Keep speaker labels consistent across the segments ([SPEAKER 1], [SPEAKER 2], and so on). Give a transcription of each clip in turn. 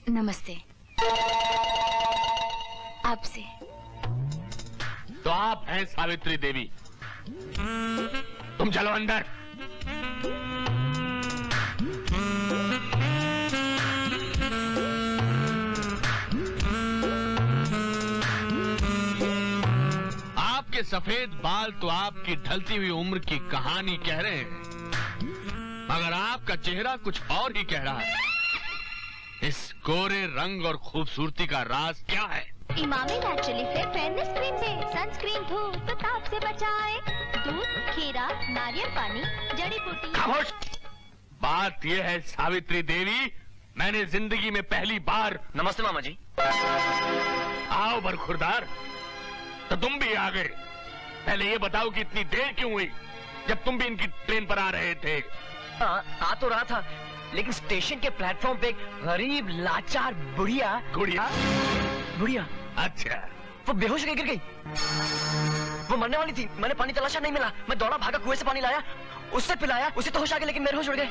[SPEAKER 1] नमस्ते। आपसे।
[SPEAKER 2] तो आप हैं सावित्री देवी। तुम चलो अंदर। आपके सफेद बाल तो आपकी ढलती हुई उम्र की कहानी कह रहे हैं, मगर आपका चेहरा कुछ और ही कह रहा है। इस गोरे रंग और खूबसूरती का राज क्या है?
[SPEAKER 3] इमामी नेचुरली फेयरनेस क्रीम से सनस्क्रीन धूप तो ताप से बचाए। दूध, खीरा, नारियल पानी, जड़ी बूटी।
[SPEAKER 2] खामोश। बात यह है सावित्री देवी, मैंने जिंदगी में पहली बार।
[SPEAKER 4] नमस्ते मामा जी।
[SPEAKER 2] आओ बरखुरदार, तो तुम भी आ गए। पहले ये बताओ कि इतनी देर क्यों हुई, जब तुम भी इनकी ट्रेन पर आ रहे थे?
[SPEAKER 4] आ तो रहा था, लेकिन स्टेशन के प्लेटफॉर्म पे एक गरीब लाचार बुढ़िया।
[SPEAKER 2] गुड़िया?
[SPEAKER 4] बुढ़िया?
[SPEAKER 2] अच्छा।
[SPEAKER 4] वो बेहोश होकर गिर गई। वो मरने वाली थी। मैंने पानी तलाशा, नहीं मिला। मैं दौड़ा भागा, कुएं से पानी लाया, उससे पिलाया, उसे तो होश आ गया, लेकिन मेरे होश उड़ गए।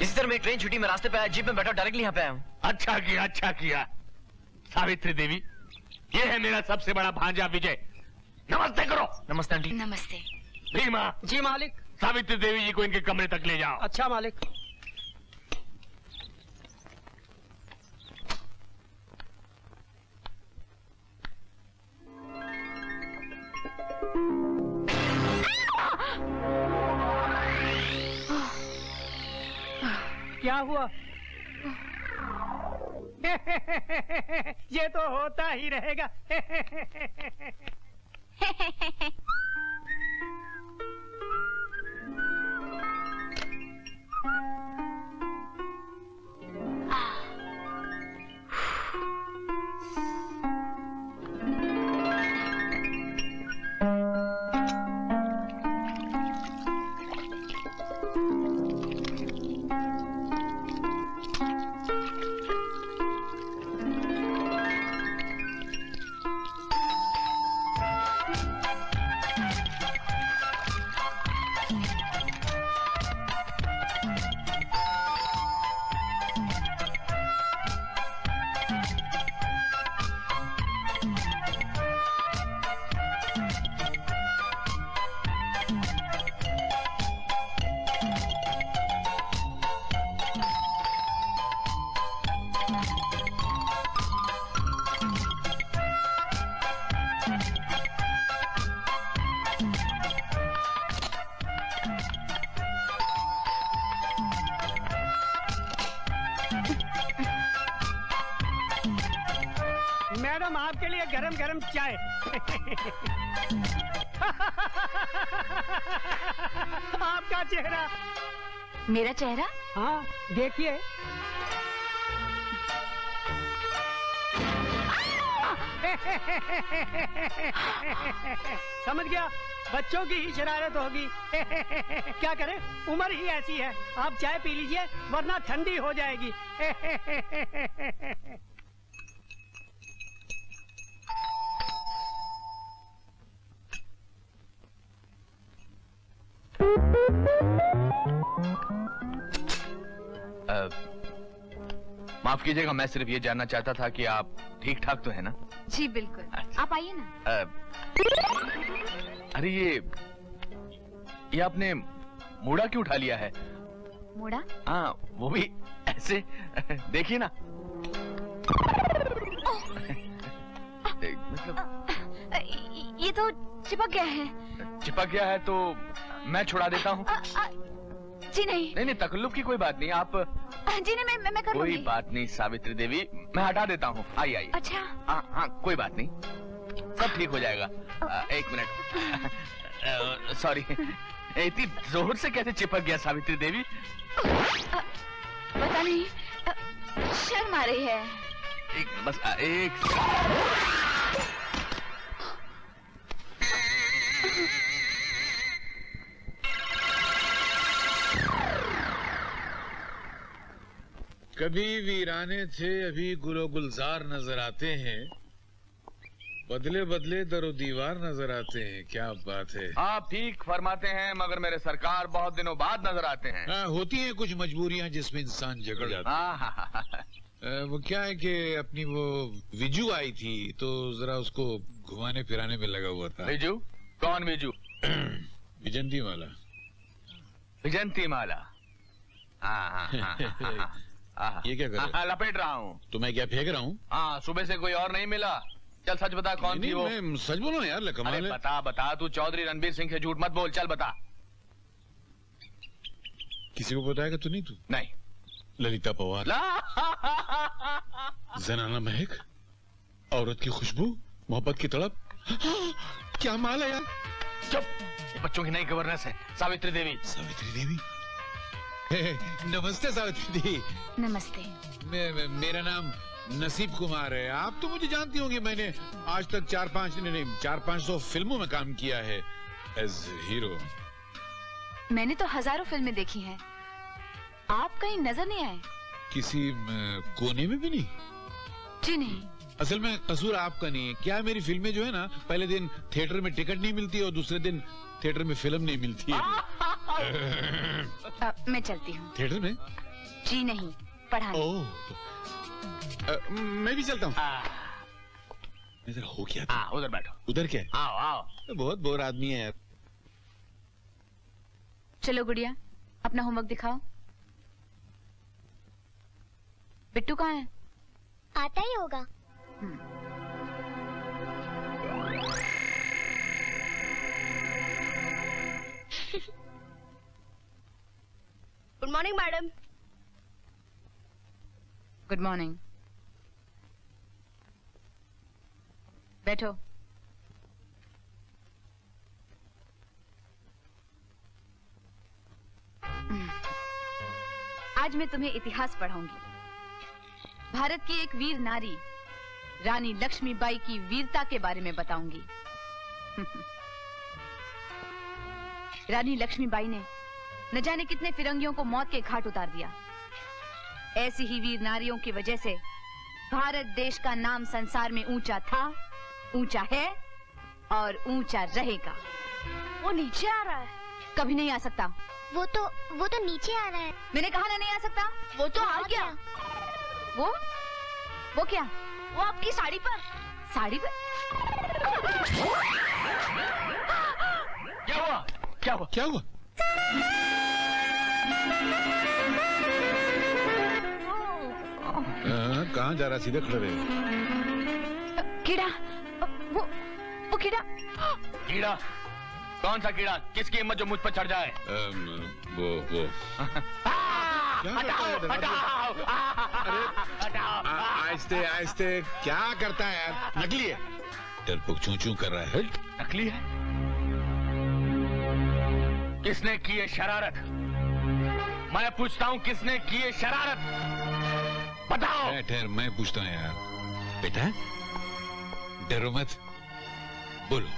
[SPEAKER 4] इसी तरह मेरी ट्रेन छुट्टी, मैं रास्ते पे आया, जीप में बैठा, डायरेक्टली यहाँ पे आया हूँ।
[SPEAKER 2] अच्छा किया, अच्छा किया। सावित्री देवी, ये है मेरा सबसे बड़ा भांजा विजय। नमस्ते करो।
[SPEAKER 4] नमस्ते आंटी।
[SPEAKER 1] नमस्ते।
[SPEAKER 2] भीमा।
[SPEAKER 5] जी मालिक।
[SPEAKER 2] सावित्री देवी जी को इनके कमरे तक ले जाओ।
[SPEAKER 5] अच्छा मालिक। क्या हुआ? ये तो होता ही रहेगा। मैडम, आपके लिए गरम गरम चाय। आपका चेहरा।
[SPEAKER 1] मेरा चेहरा?
[SPEAKER 5] हाँ, देखिए। समझ गया, बच्चों की ही शरारत होगी। क्या करें, उम्र ही ऐसी है। आप चाय पी लीजिए, वरना ठंडी हो जाएगी।
[SPEAKER 6] माफ कीजिएगा, मैं सिर्फ ये जानना चाहता था कि आप ठीक ठाक तो है ना?
[SPEAKER 1] जी बिल्कुल। आप आइए ना।
[SPEAKER 6] अरे ये आपने मूड़ा क्यों उठा लिया है?
[SPEAKER 1] मूड़ा?
[SPEAKER 6] हाँ, वो भी ऐसे। देखिए ना। मतलब
[SPEAKER 1] ये तो चिपक गया है।
[SPEAKER 6] चिपक गया है तो मैं छुड़ा देता हूँ।
[SPEAKER 1] जी नहीं।
[SPEAKER 6] नहीं, तकल्लुफ की कोई बात नहीं। आप
[SPEAKER 1] जी नहीं, मैं कर लूंगी।
[SPEAKER 6] कोई बात नहीं सावित्री देवी, मैं हटा देता हूँ। आइए।
[SPEAKER 1] अच्छा।
[SPEAKER 6] हाँ, कोई बात नहीं, सब ठीक हो जाएगा। एक मिनट। सॉरी, इतनी जोर से कैसे चिपक गया सावित्री देवी?
[SPEAKER 1] पता नहीं, शर्म आ रही है।
[SPEAKER 6] बस एक।
[SPEAKER 7] कभी वीराने थे, अभी गुलो गुलजार नजर आते हैं, बदले बदले दरो दीवार नजर आते हैं। क्या बात है।
[SPEAKER 6] आप ठीक फरमाते हैं, मगर मेरे सरकार बहुत दिनों बाद नजर आते हैं।
[SPEAKER 7] होती हैं कुछ मजबूरियां जिसमें इंसान झगड़ जाता है। वो क्या है कि अपनी वो विजू आई थी तो जरा उसको घुमाने फिराने में लगा हुआ था।
[SPEAKER 6] विजू? कौन विजू?
[SPEAKER 7] विजंती माला।
[SPEAKER 6] विजंती माला? हाँ।
[SPEAKER 7] ये क्या कर रहे हो?
[SPEAKER 6] लपेट रहा हूँ।
[SPEAKER 7] तो मैं क्या फेंक रहा हूँ?
[SPEAKER 6] हाँ, सुबह से कोई और नहीं मिला। चल सच बता, कौन थी वो?
[SPEAKER 7] मैं सच बोलो यार, कमाल
[SPEAKER 6] अरे
[SPEAKER 7] है।
[SPEAKER 6] बता, तू चौधरी रणबीर सिंह से झूठ मत बोल, चल बता।
[SPEAKER 7] किसी को बताएगा तो नहीं तू?
[SPEAKER 6] नहीं।
[SPEAKER 7] ललिता पवार, जनाना महक, औरत की खुशबू, मोहब्बत की तड़प। क्या माल है यार।
[SPEAKER 6] चुप, ये बच्चों की नई गवर्नेंस है, सावित्री देवी।
[SPEAKER 7] सावित्री देवी? नमस्ते सावित्री दी।
[SPEAKER 1] नमस्ते।
[SPEAKER 7] मेरा नाम नसीब कुमार है। आप तो मुझे जानती होंगी, मैंने आज तक 400-500 फिल्मों में काम किया है एज हीरो।
[SPEAKER 1] मैंने तो हजारों फिल्में देखी हैं। आप कहीं नजर नहीं आए?
[SPEAKER 7] किसी कोने में भी नहीं?
[SPEAKER 1] जी नहीं।
[SPEAKER 7] असल में कसूर आपका नहीं है। क्या मेरी फिल्में जो है ना, पहले दिन थिएटर में टिकट नहीं मिलती और दूसरे दिन थिएटर में फिल्म नहीं मिलती है।
[SPEAKER 1] मैं चलती हूँ।
[SPEAKER 7] थिएटर में?
[SPEAKER 1] जी नहीं, पढ़ाने।
[SPEAKER 7] ओह, मैं भी चलता हूँ। इधर हो क्या था?
[SPEAKER 6] उधर बैठो।
[SPEAKER 7] उधर क्या है?
[SPEAKER 6] आओ।
[SPEAKER 7] बहुत बोर आदमी है यार।
[SPEAKER 1] चलो गुड़िया, अपना होमवर्क दिखाओ। बिट्टू कहाँ है?
[SPEAKER 3] आता ही होगा।
[SPEAKER 8] Good morning madam.
[SPEAKER 1] Good morning. बैठो। आज मैं तुम्हें इतिहास पढ़ाऊंगी। भारत की एक वीर नारी रानी लक्ष्मीबाई की वीरता के बारे में बताऊंगी। रानी लक्ष्मीबाई ने न जाने कितने फिरंगियों को मौत के घाट उतार दिया। ऐसी ही वीर नारियों की वजह से भारत देश का नाम संसार में ऊंचा था, ऊंचा है और ऊंचा रहेगा।
[SPEAKER 8] वो नीचे आ रहा है।
[SPEAKER 1] कभी नहीं आ सकता।
[SPEAKER 3] वो तो नीचे आ रहा है।
[SPEAKER 1] मैंने कहा ना नहीं आ सकता।
[SPEAKER 8] वो तो आ गया।
[SPEAKER 1] वो क्या?
[SPEAKER 8] वो आपकी साड़ी पर।
[SPEAKER 1] साड़ी पर?
[SPEAKER 6] क्या हुआ? क्या हुआ?
[SPEAKER 7] क्या हुआ? कहाँ जा रहा? सीधे खड़े रहे।
[SPEAKER 1] कीड़ा। वो कीड़ा।
[SPEAKER 6] कीड़ा? कौन सा कीड़ा? किसकी हिम्मत जो मुझ पर चढ़ जाए?
[SPEAKER 7] वो आहिस्ते आहिस्ते क्या करता है यार? नकली है। डरपोक चूं चूं कर रहा है।
[SPEAKER 6] नकली है? किसने की ये शरारत? मैं पूछता हूँ, किसने की ये शरारत? बताओ।
[SPEAKER 7] ठहर, मैं पूछता हूँ यार। बेटा डरो मत, बोलो।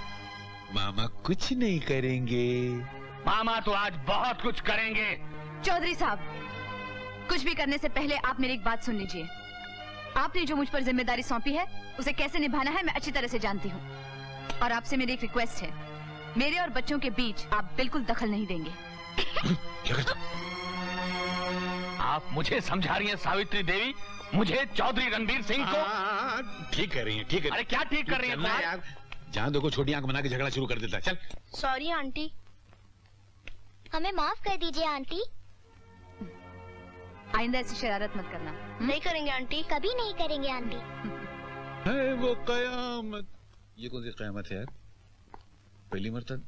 [SPEAKER 7] मामा कुछ नहीं करेंगे।
[SPEAKER 6] मामा तो आज बहुत कुछ करेंगे।
[SPEAKER 1] चौधरी साहब, कुछ भी करने से पहले आप मेरी एक बात सुन लीजिए। आपने जो मुझ पर जिम्मेदारी सौंपी है उसे कैसे निभाना है मैं अच्छी तरह से जानती हूँ। और आपसे मेरी एक रिक्वेस्ट है, मेरे और बच्चों के बीच आप बिल्कुल दखल नहीं देंगे।
[SPEAKER 6] आप मुझे समझा रही हैं सावित्री देवी? मुझे चौधरी रणबीर सिंह को?
[SPEAKER 7] ठीक कर रही है, ठीक है।
[SPEAKER 6] अरे क्या ठीक कर रही है
[SPEAKER 7] यार? जहाँ देखो छोटी आंख बना के झगड़ा शुरू कर देता है। चल।
[SPEAKER 8] Sorry aunty.
[SPEAKER 3] हमें माफ कर दीजिए आंटी।
[SPEAKER 1] आइंदा ऐसी शरारत मत करना।
[SPEAKER 8] नहीं करेंगे आंटी।
[SPEAKER 3] कभी नहीं करेंगे आंटी।
[SPEAKER 7] है वो कयामत। ये कौन सी कयामत है यार? पहली मरतब।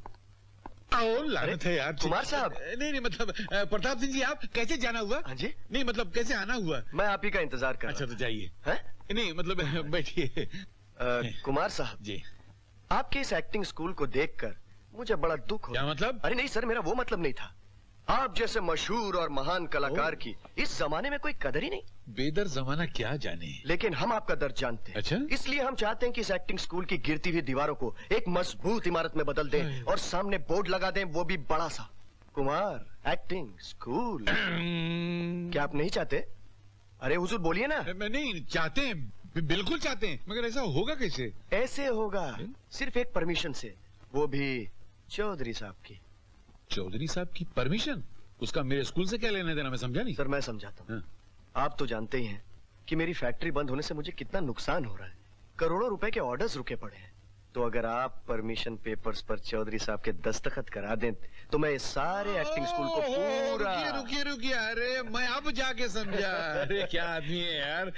[SPEAKER 7] लानत है यार।
[SPEAKER 4] कुमार साहब।
[SPEAKER 7] नहीं मतलब प्रताप सिंह जी, आप कैसे जाना हुआ?
[SPEAKER 4] हाँ जी।
[SPEAKER 7] नहीं मतलब कैसे आना हुआ?
[SPEAKER 4] मैं आप ही का इंतजार कर
[SPEAKER 7] अच्छा तो जाइए।
[SPEAKER 4] है?
[SPEAKER 7] नहीं मतलब बैठिए।
[SPEAKER 4] कुमार साहब
[SPEAKER 7] जी,
[SPEAKER 4] आपके इस एक्टिंग स्कूल को देखकर मुझे बड़ा दुख हो।
[SPEAKER 7] क्या मतलब?
[SPEAKER 4] अरे नहीं सर, मेरा वो मतलब नहीं था। आप जैसे मशहूर और महान कलाकार की इस जमाने में कोई कदर ही नहीं।
[SPEAKER 7] बेदर जमाना क्या जाने।
[SPEAKER 4] लेकिन हम आपका दर्द जानते हैं।
[SPEAKER 7] अच्छा?
[SPEAKER 4] इसलिए हम चाहते हैं कि इस एक्टिंग स्कूल की गिरती हुई दीवारों को एक मजबूत इमारत में बदल दें और सामने बोर्ड लगा दें, वो भी बड़ा सा, कुमार एक्टिंग स्कूल। क्या आप नहीं चाहते? अरे हुजूर बोलिए ना।
[SPEAKER 7] नहीं चाहते हैं, बिल्कुल चाहते हैं, मगर ऐसा होगा कैसे?
[SPEAKER 4] ऐसे होगा सिर्फ एक परमिशन से, वो भी चौधरी साहब की।
[SPEAKER 7] चौधरी साहब की परमिशन? उसका मेरे स्कूल से क्या लेना देना? मैं समझा नहीं।
[SPEAKER 4] सर मैं समझाता हूँ। आप तो जानते ही हैं कि मेरी फैक्ट्री बंद होने से मुझे कितना नुकसान हो रहा है। करोड़ों रुपए के ऑर्डर्स रुके पड़े हैं। तो अगर आप परमिशन पेपर्स पर चौधरी साहब के दस्तखत करा दें तो मैं इस सारे एक्टिंग स्कूल को पूरा।
[SPEAKER 7] रुकिए, अरे मैं अब जाके समझा। अरे क्या आदमी है यार।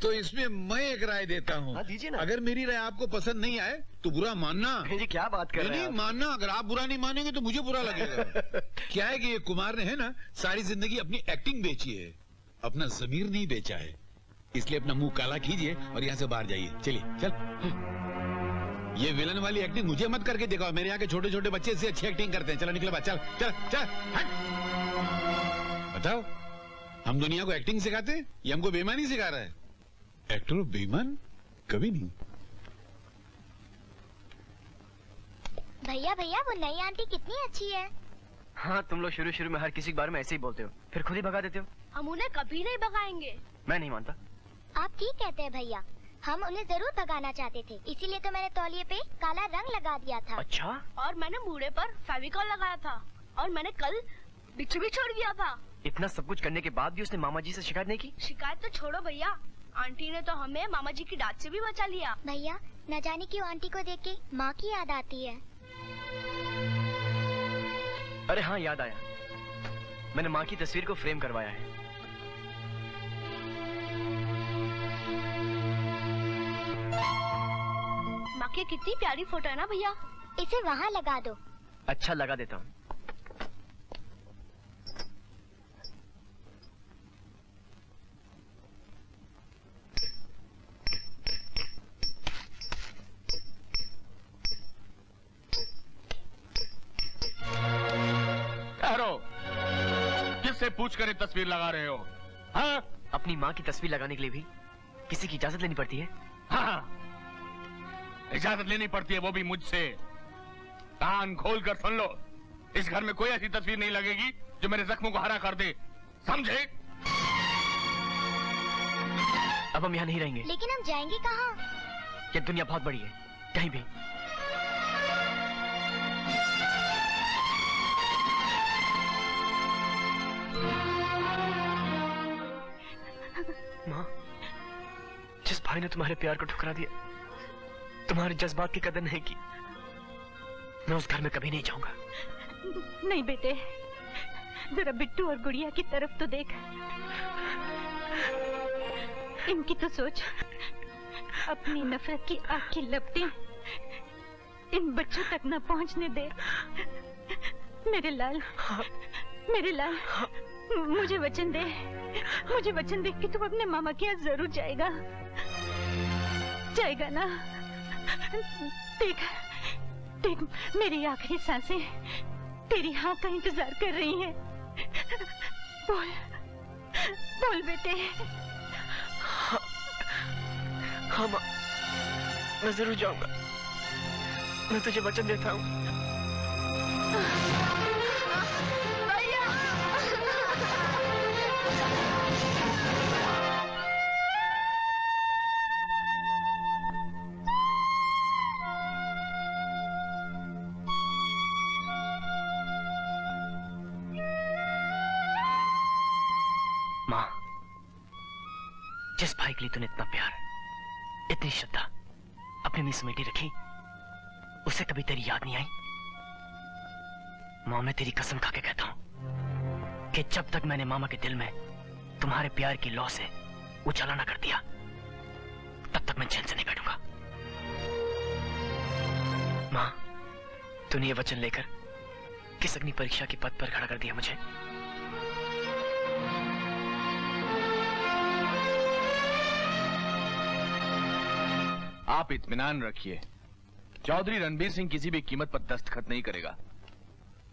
[SPEAKER 7] तो इसमें मैं एक राय देता हूँ।
[SPEAKER 4] दीजिए ना।
[SPEAKER 7] अगर मेरी राय आपको पसंद नहीं आए तो बुरा मानना।
[SPEAKER 4] जी क्या बात कर रहे हैं?
[SPEAKER 7] नहीं मानना, अगर आप बुरा नहीं मानेंगे तो मुझे बुरा लगेगा। क्या है कि ये कुमार ने है ना सारी जिंदगी अपनी एक्टिंग बेची है, अपना जमीर नहीं बेचा है। इसलिए अपना मुंह काला कीजिए और यहाँ से बाहर जाइए। चलिए चल। ये विलन वाली एक्टिंग मुझे मत करके दिखाओ। मेरे यहाँ के छोटे छोटे बच्चे इससे अच्छी एक्टिंग करते हैं। चलो निकले बात। चल चल चल हट। बताओ, हम दुनिया को एक्टिंग सिखाते हैं, ये हमको बेईमानी सिखा रहा है। एक्टर बेईमान कभी नहीं।
[SPEAKER 3] भैया भैया वो नई आंटी कितनी अच्छी है।
[SPEAKER 4] हाँ, तुम लोग शुरू में हर किसी के बारे में ऐसे ही बोलते हो, फिर खुद ही भगा देते हो।
[SPEAKER 8] हम उन्हें कभी नहीं भगाएंगे।
[SPEAKER 4] मैं नहीं मानता।
[SPEAKER 3] आप ठीक कहते हैं भैया, हम उन्हें जरूर भगाना चाहते थे, इसीलिए तो मैंने तौलिए पे काला रंग लगा दिया था।
[SPEAKER 4] अच्छा।
[SPEAKER 8] और मैंने मूढ़े पर फेविकॉल लगाया था और मैंने कल बिच्छू भी छोड़ दिया था।
[SPEAKER 4] इतना सब कुछ करने के बाद भी उसने मामा जी से शिकायत नहीं की?
[SPEAKER 8] शिकायत तो छोड़ो भैया, आंटी ने तो हमें मामा जी की डांट से भी बचा लिया।
[SPEAKER 3] भैया न जाने क्यों आंटी को देख के माँ की याद आती है।
[SPEAKER 4] अरे हाँ, याद आया, मैंने माँ की तस्वीर को फ्रेम करवाया है।
[SPEAKER 8] माँ की कितनी प्यारी फोटो है ना भैया।
[SPEAKER 3] इसे वहाँ लगा दो।
[SPEAKER 4] अच्छा, लगा देता हूँ।
[SPEAKER 2] किससे पूछ कर ये तस्वीर लगा रहे हो? हाँ?
[SPEAKER 4] अपनी माँ की तस्वीर लगाने के लिए भी किसी की इजाजत लेनी पड़ती है।
[SPEAKER 2] हाँ, इजाजत लेनी पड़ती है, वो भी मुझसे। कान खोल कर सुन लो, इस घर में कोई ऐसी तस्वीर नहीं लगेगी जो मेरे जख्मों को हरा कर दे, समझे?
[SPEAKER 4] अब हम यहाँ नहीं रहेंगे।
[SPEAKER 3] लेकिन हम जाएंगे कहाँ?
[SPEAKER 4] ये दुनिया बहुत बड़ी है, कहीं भी। माँ, जिस भाई ने तुम्हारे प्यार को ठुकरा दिया, तुम्हारे जज्बात की कदर नहीं की, मैं उस घर में कभी नहीं जाऊंगा।
[SPEAKER 9] नहीं बेटे, जरा बिट्टू और गुड़िया की तरफ तो देख, इनकी तो सोच। अपनी नफरत की आग की लपटें इन बच्चों तक न पहुंचने दे। मेरे लाल, मेरे लाल, मुझे वचन दे, मुझे वचन दे कि तू अपने मामा के यहाँ जरूर जाएगा, जाएगा ना? देख, देख, मेरी आखिरी सांसें तेरी हाँ का इंतजार कर रही हैं। बोल, बोल बेटे।
[SPEAKER 4] हाँ माँ, मैं जरूर जाऊंगा, मैं तुझे वचन देता हूँ। माँ, जिस भाई के लिए तूने इतना प्यार, इतनी श्रद्धा अपने में समेटी रखी, उसे कभी तेरी याद नहीं आई? माँ, मैं तेरी कसम खा के कहता हूं कि जब तक मैंने मामा के दिल में तुम्हारे प्यार की लौ से उजाला ना कर दिया, तब तक मैं चैन से नहीं बैठूंगा। माँ, तूने ये वचन लेकर किस अग्नि परीक्षा की पद पर खड़ा कर दिया मुझे।
[SPEAKER 2] आप इत्मीनान रखिए, चौधरी रणबीर सिंह किसी भी कीमत पर दस्तखत नहीं करेगा।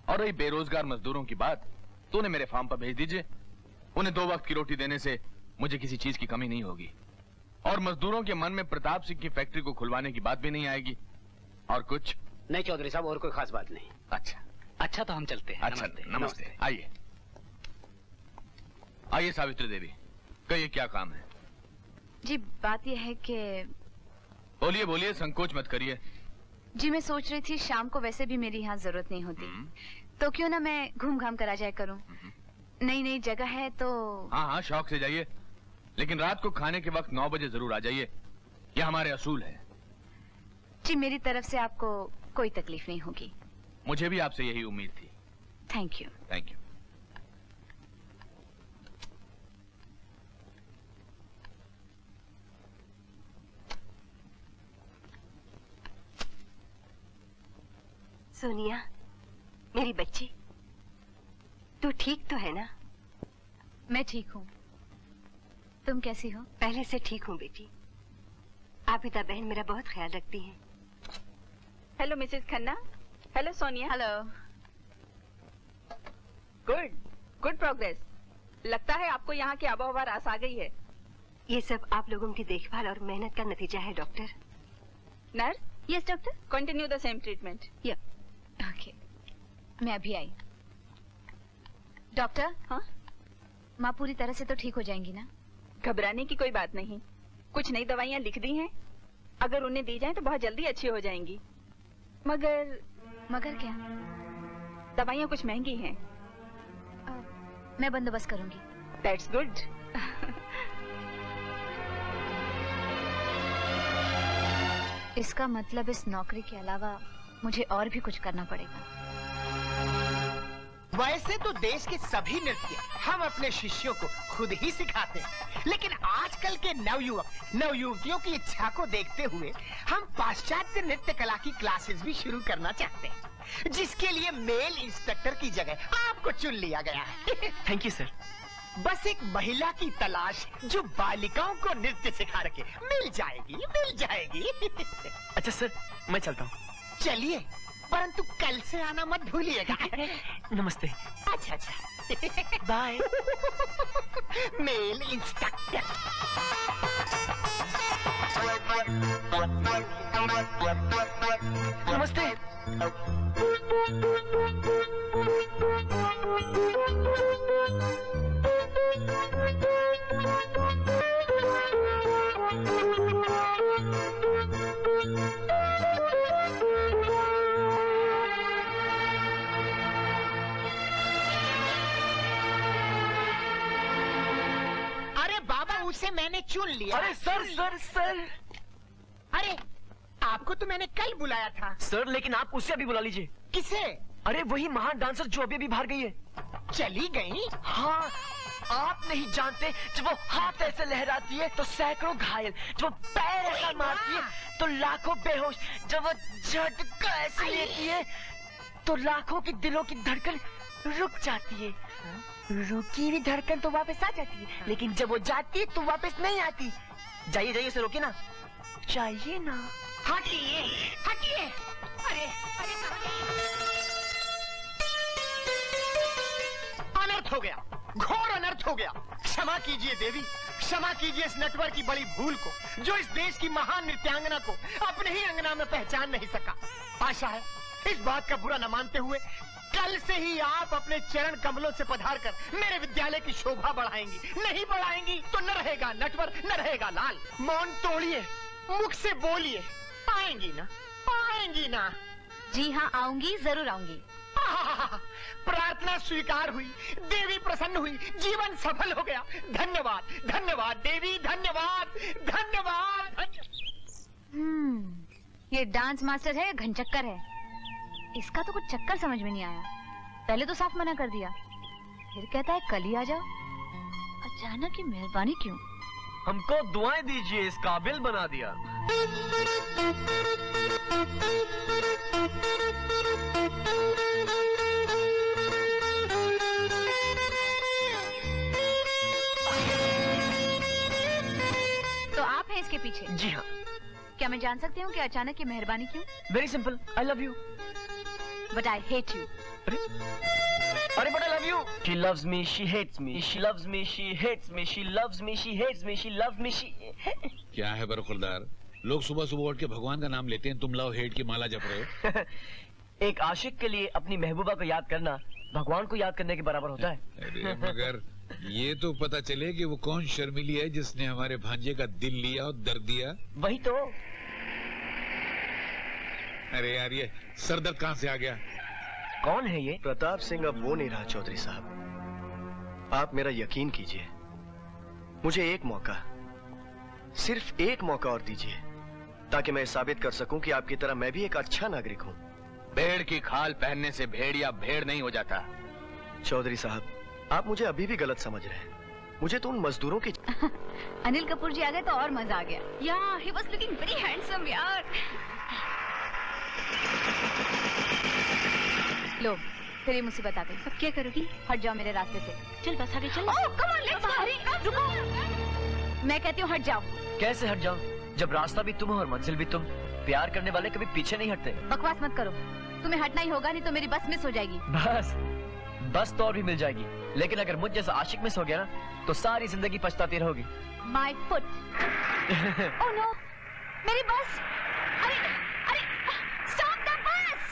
[SPEAKER 2] और रही बेरोजगार मजदूरों की बात, तो उन्हें मेरे फार्म पर भेज दीजिए। उन्हें 2 वक्त की रोटी देने से मुझे किसी चीज की कमी नहीं होगी। और मजदूरों के मन में प्रताप सिंह की फैक्ट्री को खुलवाने की बात भी नहीं आएगी। और कुछ
[SPEAKER 10] नहीं चौधरी साहब, और कोई खास बात नहीं।
[SPEAKER 2] अच्छा
[SPEAKER 10] अच्छा, तो हम चलते हैं।
[SPEAKER 2] अच्छा, नमस्ते। आइए आइए सावित्री देवी, कहिए क्या काम है?
[SPEAKER 1] जी बात यह है कि
[SPEAKER 2] बोलिए बोलिए, संकोच मत करिए।
[SPEAKER 1] जी मैं सोच रही थी शाम को वैसे भी मेरी यहाँ जरूरत नहीं होती, तो क्यों ना मैं घूम घाम कर आ जाया करूँ। नई नई जगह है तो।
[SPEAKER 2] हाँ हाँ, शौक से जाइए।
[SPEAKER 6] लेकिन रात को खाने के वक्त 9 बजे जरूर आ जाइए, यह हमारे असूल है।
[SPEAKER 1] जी, मेरी तरफ से आपको कोई तकलीफ नहीं होगी।
[SPEAKER 6] मुझे भी आपसे यही उम्मीद थी।
[SPEAKER 1] Thank you.
[SPEAKER 6] Thank you.
[SPEAKER 9] Sonia, मेरी बच्ची, तू ठीक तो है ना?
[SPEAKER 1] मैं ठीक हूँ। तुम कैसी हो?
[SPEAKER 9] पहले से ठीक हूँ बेटी। आबिदा बहन मेरा बहुत ख्याल रखती हैं। Hello Mrs Khanna. Hello Sonia.
[SPEAKER 1] Hello.
[SPEAKER 9] Good progress. लगता है आपको यहाँ की आबोहवा रास आ गई है। ये सब आप लोगों की देखभाल और मेहनत का नतीजा है doctor. Nurse.
[SPEAKER 1] Yes doctor.
[SPEAKER 9] Continue the same treatment.
[SPEAKER 1] Okay, मैं अभी आई। डॉक्टर।
[SPEAKER 9] हाँ?
[SPEAKER 1] माँ पूरी तरह से तो ठीक हो जाएंगी ना?
[SPEAKER 9] घबराने की कोई बात नहीं। कुछ नई दवाइयाँ लिख दी हैं, अगर उन्हें दी जाए तो बहुत जल्दी अच्छी हो जाएंगी।
[SPEAKER 1] मगर क्या?
[SPEAKER 9] दवाइयाँ कुछ महंगी हैं।
[SPEAKER 1] मैं बंदोबस्त करूंगी।
[SPEAKER 9] That's good.
[SPEAKER 1] इसका मतलब इस नौकरी के अलावा मुझे और भी कुछ करना पड़ेगा।
[SPEAKER 5] वैसे तो देश के सभी नृत्य हम अपने शिष्यों को खुद ही सिखाते हैं, लेकिन आजकल के नवयुवतियों की इच्छा को देखते हुए हम पाश्चात्य नृत्य कला की क्लासेस भी शुरू करना चाहते हैं, जिसके लिए मेल इंस्ट्रक्टर की जगह आपको चुन लिया गया है।
[SPEAKER 4] Thank you sir.
[SPEAKER 5] बस एक महिला की तलाश जो बालिकाओं को नृत्य सिखा रखे। मिल जाएगी।
[SPEAKER 4] अच्छा सर, मैं चलता हूँ।
[SPEAKER 5] चलिए, परंतु कल से आना मत भूलिएगा।
[SPEAKER 4] नमस्ते।
[SPEAKER 5] अच्छा।
[SPEAKER 4] बाय।
[SPEAKER 5] Male instructor.
[SPEAKER 4] नमस्ते।
[SPEAKER 5] उसे मैंने चुन लिया।
[SPEAKER 4] अरे सर।
[SPEAKER 5] अरे आपको तो मैंने कल बुलाया था।
[SPEAKER 4] सर लेकिन आप उससे अभी बुला लीजिए।
[SPEAKER 5] किसे?
[SPEAKER 4] अरे वही महान डांसर जो अभी बाहर गई है।
[SPEAKER 5] चली गई?
[SPEAKER 4] हाँ, आप नहीं जानते, जब वो हाथ ऐसे लहराती है तो सैकड़ों घायल, जब वो पैर ऐसा मारती है तो लाखों बेहोश, जब वो झटका ऐसे लेती है तो लाखों के दिलों की धड़कन रुक जाती है। रुकी हुई धड़कन तो वापस आ जाती है, लेकिन जब वो जाती है तो वापस नहीं आती। जाइए उसे रोकिए ना। चाहिए ना।
[SPEAKER 5] हटिए। अरे अनर्थ हो गया, घोर अनर्थ हो गया। क्षमा कीजिए देवी, क्षमा कीजिए इस नटवर की बड़ी भूल को, जो इस देश की महान नृत्यांगना को अपने ही अंगना में पहचान नहीं सका। आशा है इस बात का बुरा न मानते हुए कल से ही आप अपने चरण कमलों से पधारकर मेरे विद्यालय की शोभा बढ़ाएंगी। नहीं बढ़ाएंगी तो न रहेगा नटवर, न रहेगा लाल। मौन तोड़िए, मुख से बोलिए। आएंगी ना?
[SPEAKER 1] जी हाँ, आऊंगी, जरूर आऊंगी।
[SPEAKER 5] प्रार्थना स्वीकार हुई, देवी प्रसन्न हुई, जीवन सफल हो गया। धन्यवाद देवी, धन्यवाद।
[SPEAKER 1] ये डांस मास्टर है या घनचक्कर है? इसका तो कुछ चक्कर समझ में नहीं आया। पहले तो साफ मना कर दिया, फिर कहता है कल ही आ जाओ। अचानक की मेहरबानी क्यों?
[SPEAKER 4] हमको दुआएं दीजिए, इस काबिल बना दिया।
[SPEAKER 1] तो आप हैं इसके पीछे?
[SPEAKER 4] जी हाँ।
[SPEAKER 1] क्या मैं जान सकती हूँ कि अचानक की मेहरबानी क्यों?
[SPEAKER 4] Very simple, I love you.
[SPEAKER 1] But I hate you.
[SPEAKER 4] अरे but I love you. She loves me, she hates me. She loves me, she hates me. She loves me, she hates me. She loves me, she...
[SPEAKER 7] क्या है बरखुरदार, लोग सुबह सुबह उठ के भगवान का नाम लेते हैं, तुम लव हेट की माला जप रहे हो।
[SPEAKER 4] एक आशिक के लिए अपनी महबूबा को याद करना भगवान को याद करने के बराबर होता है।
[SPEAKER 7] अरे मगर ये तो पता चले कि वो कौन शर्मिली है जिसने हमारे भांजे का दिल लिया और दर्द दिया।
[SPEAKER 4] वही तो।
[SPEAKER 7] अरे यार, ये सरदर्द कहाँ से आ गया?
[SPEAKER 11] कौन है ये? प्रताप सिंह अब वो नहीं रहा चौधरी साहब। आप मेरा यकीन कीजिए,
[SPEAKER 4] मुझे एक मौका, सिर्फ एक मौका और दीजिए, ताकि मैं साबित कर सकूं कि आपकी तरह मैं भी एक अच्छा नागरिक हूं।
[SPEAKER 6] भेड़ की खाल पहनने से भेड़िया भेड़ नहीं हो जाता।
[SPEAKER 4] चौधरी साहब, आप मुझे अभी भी गलत समझ रहे हैं। मुझे तो उन मजदूरों की
[SPEAKER 1] अनिल कपूर जी आ गए तो और मजा आ गया। यार, he was looking very handsome यार। लो, फिर ये मुसीबत आ गई। अब क्या करोगी? हट जाओ मेरे रास्ते से।
[SPEAKER 9] चल बस आगे चल।
[SPEAKER 1] ओह, come on, let's go। रुको। मैं कहती हूँ हट जाओ।
[SPEAKER 4] कैसे हट जाओ, जब रास्ता भी तुम हो और मंजिल भी तुम। प्यार करने वाले कभी पीछे नहीं हटते।
[SPEAKER 1] बकवास मत करो, तुम्हें हटना ही होगा, नहीं तो मेरी बस मिस हो जाएगी।
[SPEAKER 4] बस तो और भी मिल जाएगी, लेकिन अगर मुझ जैसा आशिक मिस हो गया ना, तो सारी जिंदगी पछताती रहोगी।
[SPEAKER 1] My foot। Oh no, मेरी बस। अरे, stop the bus।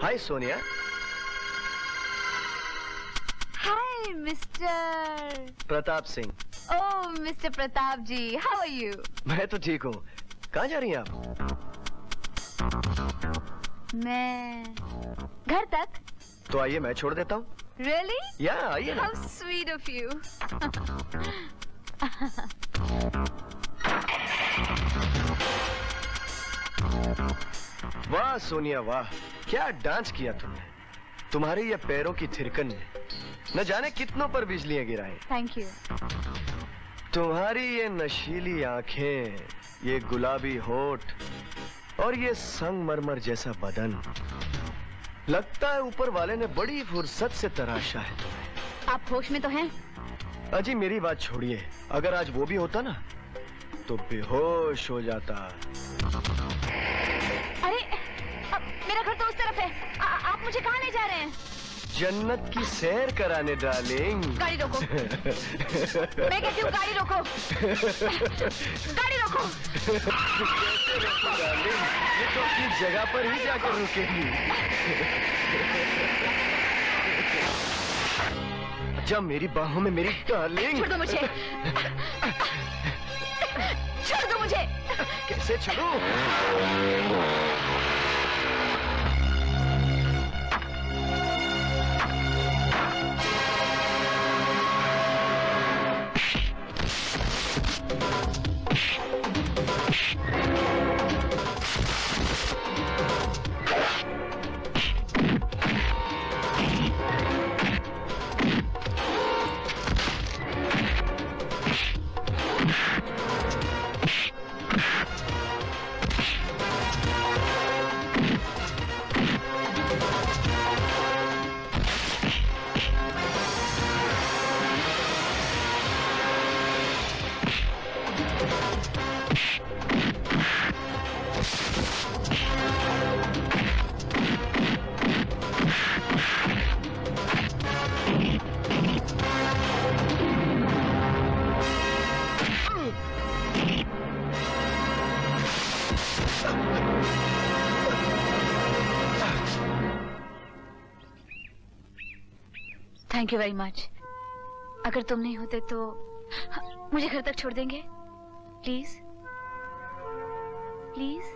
[SPEAKER 4] Hi Sonia.
[SPEAKER 1] Hi, Mr.
[SPEAKER 4] Pratap Singh.
[SPEAKER 1] Oh, Mr. Pratap ji, how are you?
[SPEAKER 4] मैं तो ठीक हूँ। कहाँ जा रही हैं आप?
[SPEAKER 1] मैं घर तक।
[SPEAKER 4] तो आइए मैं छोड़ देता हूँ।
[SPEAKER 1] Really?
[SPEAKER 4] या आइए ना।
[SPEAKER 1] How sweet of you।
[SPEAKER 4] वाह सोनिया वाह, क्या डांस किया तुमने। तुम्हारे ये पैरों की थिरकन ने न जाने कितनों पर बिजलियां गिराई।
[SPEAKER 1] Thank you।
[SPEAKER 4] तुम्हारी ये नशीली आंखें, ये गुलाबी होठ और ये संगमरमर जैसा बदन, लगता है ऊपर वाले ने बड़ी फुर्सत से तराशा है तुम्हें।
[SPEAKER 1] आप होश में तो हैं?
[SPEAKER 4] अजी मेरी बात छोड़िए, अगर आज वो भी होता ना तो बेहोश हो जाता।
[SPEAKER 1] अरे, मेरा घर तो उस तरफ है। आप मुझे कहाँ ले जा रहे हैं?
[SPEAKER 4] जन्नत की सैर कराने डार्लिंग।
[SPEAKER 1] गाड़ी रोको। मैं कहती हूँ गाड़ी रोको। गाड़ी रोको।
[SPEAKER 4] कैसे रोको डार्लिंग, ये तो अपनी जगह पर ही जाकर रुकेगी। जब मेरी बाहों में मेरी डार्लिंग।
[SPEAKER 1] छोड़ दो मुझे। छोड़ दो मुझे।
[SPEAKER 4] कैसे छोड़ूं?
[SPEAKER 1] Thank you very much. अगर तुम नहीं होते तो मुझे घर तक छोड़ देंगे? Please please.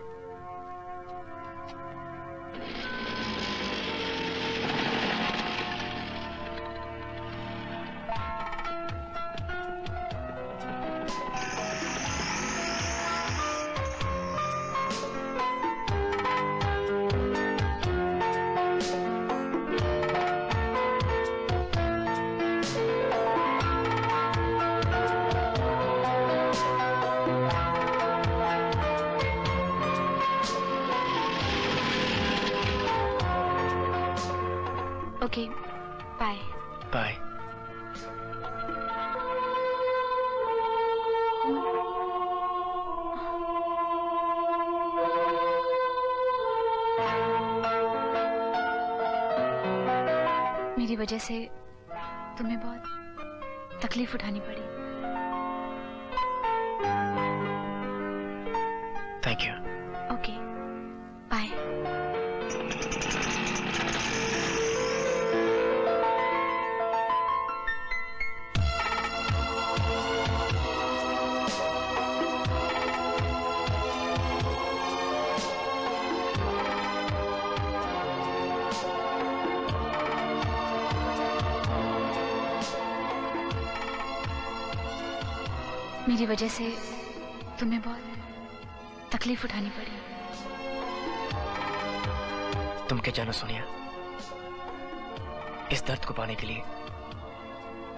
[SPEAKER 1] Okay, bye.
[SPEAKER 4] Bye.
[SPEAKER 1] मेरी वजह से तुम्हें बहुत तकलीफ उठानी पड़ी।
[SPEAKER 4] Thank you.
[SPEAKER 1] Okay, bye. मेरी वजह से तुम्हें बहुत तकलीफ उठानी पड़ी।
[SPEAKER 4] तुम क्या जानो सोनिया, इस दर्द को पाने के लिए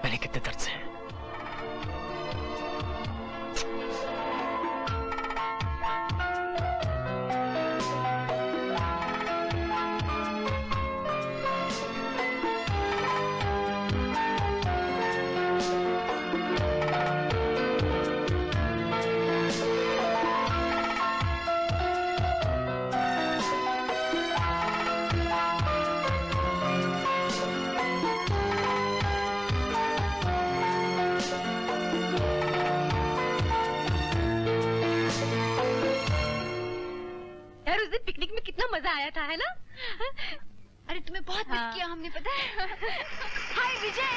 [SPEAKER 4] मैंने कितने दर्द से हैं।
[SPEAKER 9] पिकनिक में कितना मजा आया था, है ना?
[SPEAKER 1] अरे तुम्हें बहुत मिस किया हमने, पता है? हाय विजय।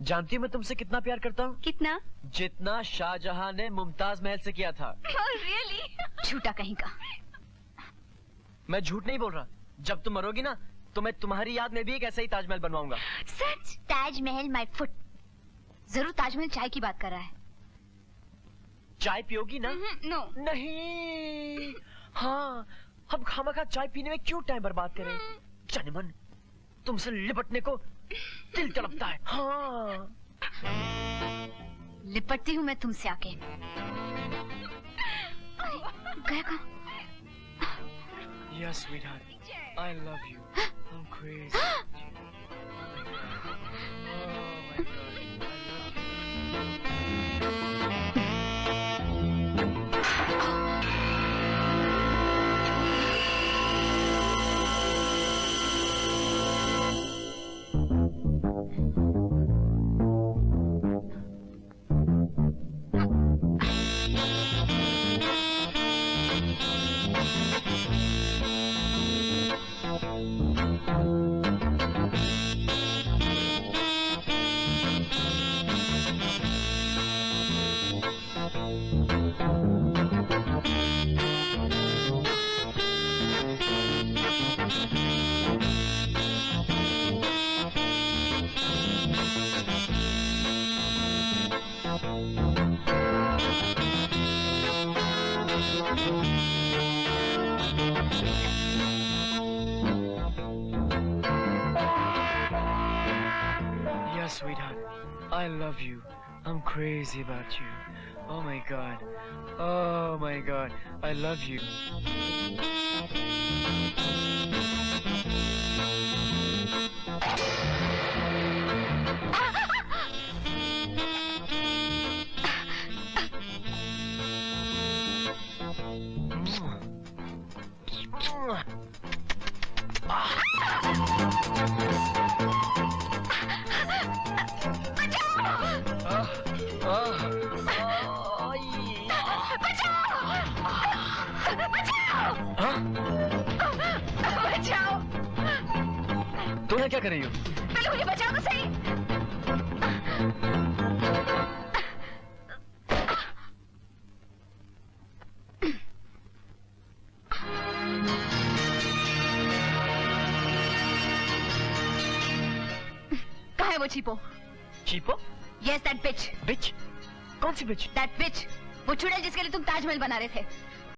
[SPEAKER 4] जानती हो मैं तुमसे कितना प्यार करता हूँ?
[SPEAKER 1] कितना?
[SPEAKER 4] जितना शाहजहां ने मुमताज महल से किया था।
[SPEAKER 1] रियली? झूठा कहीं का।
[SPEAKER 4] मैं झूठ नहीं बोल रहा। जब तुम मरोगी ना तो मैं तुम्हारी याद में भी एक ऐसा ही ताजमहल बनवाऊंगा।
[SPEAKER 1] सच? Taj Mahal my foot. जरूर ताजमहल चाय की बात कर रहा है।
[SPEAKER 4] चाय पियोगी ना?
[SPEAKER 1] नो।
[SPEAKER 4] नहीं। हाँ, हम खामखा चाय पीने में क्यों टाइम बर्बाद करें? जाने मन, तुमसे लिपटने को दिल तड़पता है। हाँ।
[SPEAKER 1] लिपटती हूँ मैं तुमसे आके। गया कहाँ?
[SPEAKER 4] Yes, sweetheart. I love you. I'm crazy. Priya, sweetheart, I love you. I'm crazy about you. Oh my God. Oh my God. I love you. तुम यहाँ क्या कर रही हो?
[SPEAKER 1] पहले मुझे बचाओ तो सही। कहाँ है वो चीपो?
[SPEAKER 4] चीपो?
[SPEAKER 1] Yes, that bitch.
[SPEAKER 4] बिच? कौन सी बिच?
[SPEAKER 1] That bitch. वो चुड़ैल जिसके लिए तुम ताजमहल बना रहे थे।